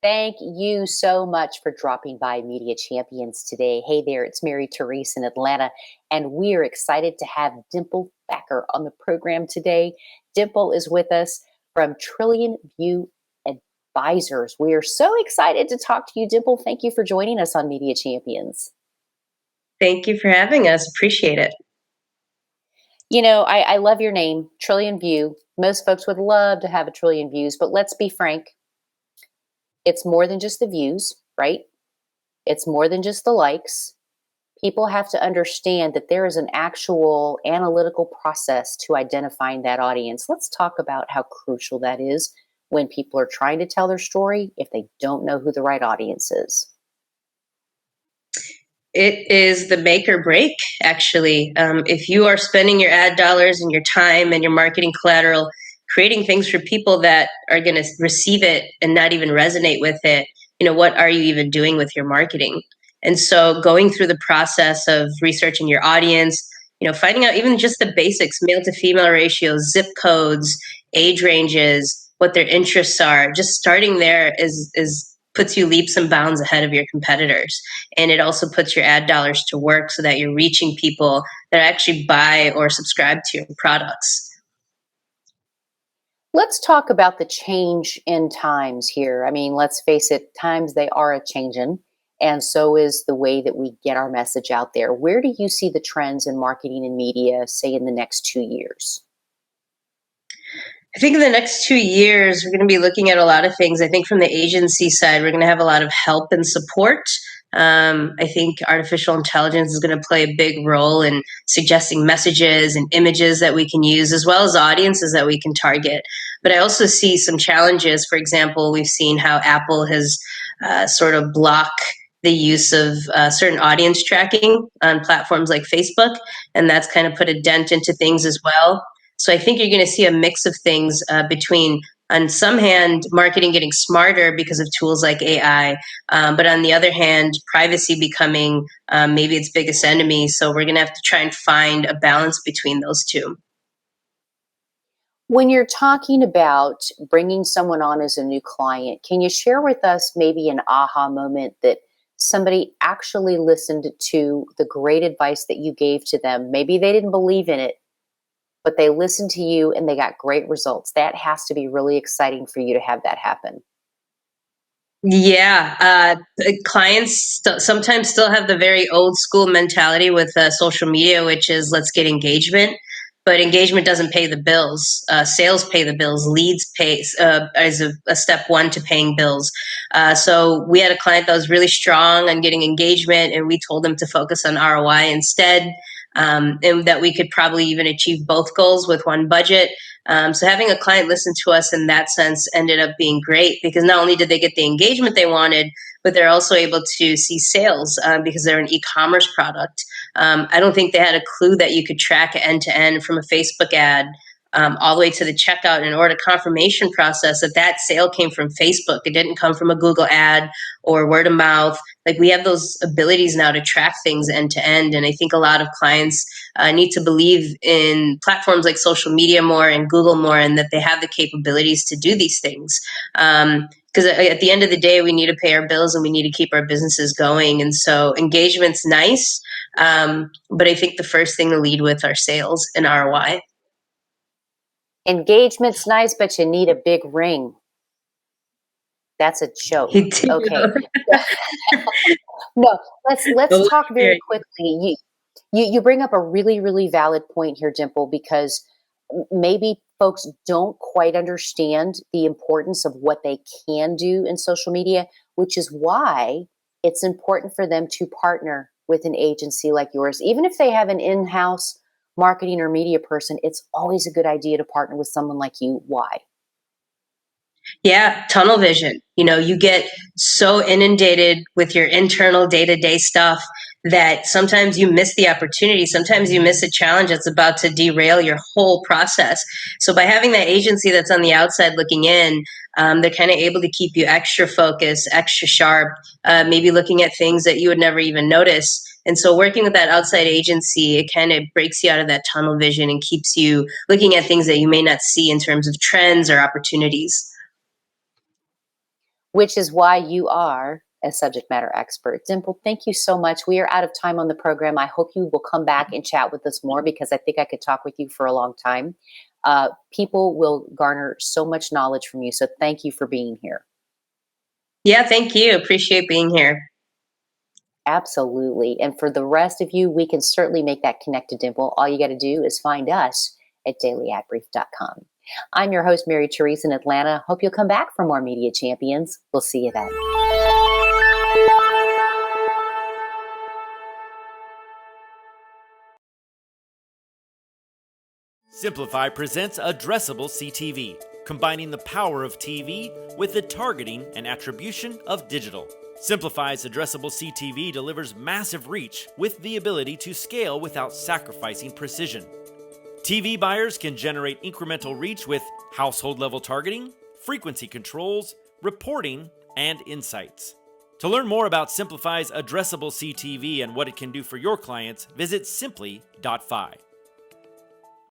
Thank you so much for dropping by Media Champions today. Hey there, it's Mary Therese in Atlanta, and we are excited to have Dimple Thakkar on the program today. Dimple is with us from TrillionVue Advisors. We are so excited to talk to you, Dimple. Thank you for joining us on Media Champions. Thank you for having us. Appreciate it. You know, I love your name, TrillionVue. Most folks would love to have a trillion views, but let's be frank. It's more than just the views, right? It's more than just the likes. People have to understand that there is an actual analytical process to identifying that audience. Let's talk about how crucial that is when people are trying to tell their story if they don't know who the right audience is. It is the make or break, actually. If you are spending your ad dollars and your time and your marketing collateral creating things for people that are going to receive it and not even resonate with it, what are you even doing with your marketing? And so going through the process of researching your audience, finding out even just the basics, male to female ratios, zip codes, age ranges, what their interests are, just starting there is puts you leaps and bounds ahead of your competitors. And it also puts your ad dollars to work so that you're reaching people that actually buy or subscribe to your products. Let's talk about the change in times here. I mean, let's face it, times they are a changing, and so is the way that we get our message out there. Where do you see the trends in marketing and media, say, in the next 2 years? I think in the next 2 years, we're going to be looking at a lot of things. I think from the agency side, we're going to have a lot of help and support. I think artificial intelligence is going to play a big role in suggesting messages and images that we can use, as well as audiences that we can target. But I also see some challenges. For example, we've seen how Apple has sort of blocked the use of certain audience tracking on platforms like Facebook, and that's kind of put a dent into things as well. So I think you're going to see a mix of things between, on some hand, marketing getting smarter because of tools like AI, but on the other hand, privacy becoming maybe its biggest enemy. So we're going to have to try and find a balance between those two. When you're talking about bringing someone on as a new client, can you share with us maybe an aha moment that somebody actually listened to the great advice that you gave to them? Maybe they didn't believe in it, but they listened to you and they got great results. That has to be really exciting for you to have that happen. Yeah, clients sometimes still have the very old school mentality with social media, which is let's get engagement. But engagement doesn't pay the bills. Sales pay the bills. Leads pay is a step one to paying bills. So we had a client that was really strong on getting engagement, and we told them to focus on ROI instead, and that we could probably even achieve both goals with one budget. So having a client listen to us in that sense ended up being great because not only did they get the engagement they wanted, but they're also able to see sales because they're an e-commerce product. I don't think they had a clue that you could track end to end from a Facebook ad all the way to the checkout and order confirmation process that sale came from Facebook. It didn't come from a Google ad or word of mouth. Like we have those abilities now to track things end to end. And I think a lot of clients need to believe in platforms like social media more and Google more, and that they have the capabilities to do these things. Because at the end of the day, we need to pay our bills and we need to keep our businesses going. And so engagement's nice. But I think the first thing to lead with are sales and ROI. Engagement's nice, but you need a big ring. That's a joke. You do. Okay. No, let's talk very quickly. You bring up a really, really valid point here, Dimple, because maybe folks don't quite understand the importance of what they can do in social media, which is why it's important for them to partner with an agency like yours. Even if they have an in-house marketing or media person, it's always a good idea to partner with someone like you. Why? Yeah, tunnel vision. You get so inundated with your internal day-to-day stuff that sometimes you miss the opportunity. Sometimes you miss a challenge that's about to derail your whole process. So by having that agency that's on the outside looking in, they're kind of able to keep you extra focused, extra sharp, maybe looking at things that you would never even notice. And so working with that outside agency, it kind of breaks you out of that tunnel vision and keeps you looking at things that you may not see in terms of trends or opportunities. which is why you are a subject matter expert. Dimple, thank you so much. We are out of time on the program. I hope you will come back and chat with us more because I think I could talk with you for a long time. People will garner so much knowledge from you. So thank you for being here. Yeah, thank you. Appreciate being here. Absolutely. And for the rest of you, we can certainly make that connect to Dimple. All you got to do is find us at dailyadbrief.com. I'm your host, Mary Therese in Atlanta. Hope you'll come back for more Media Champions. We'll see you then. Simplify presents Addressable CTV, combining the power of TV with the targeting and attribution of digital. Simplify's Addressable CTV delivers massive reach with the ability to scale without sacrificing precision. TV buyers can generate incremental reach with household-level targeting, frequency controls, reporting, and insights. To learn more about Simplify's Addressable CTV and what it can do for your clients, visit simply.fi.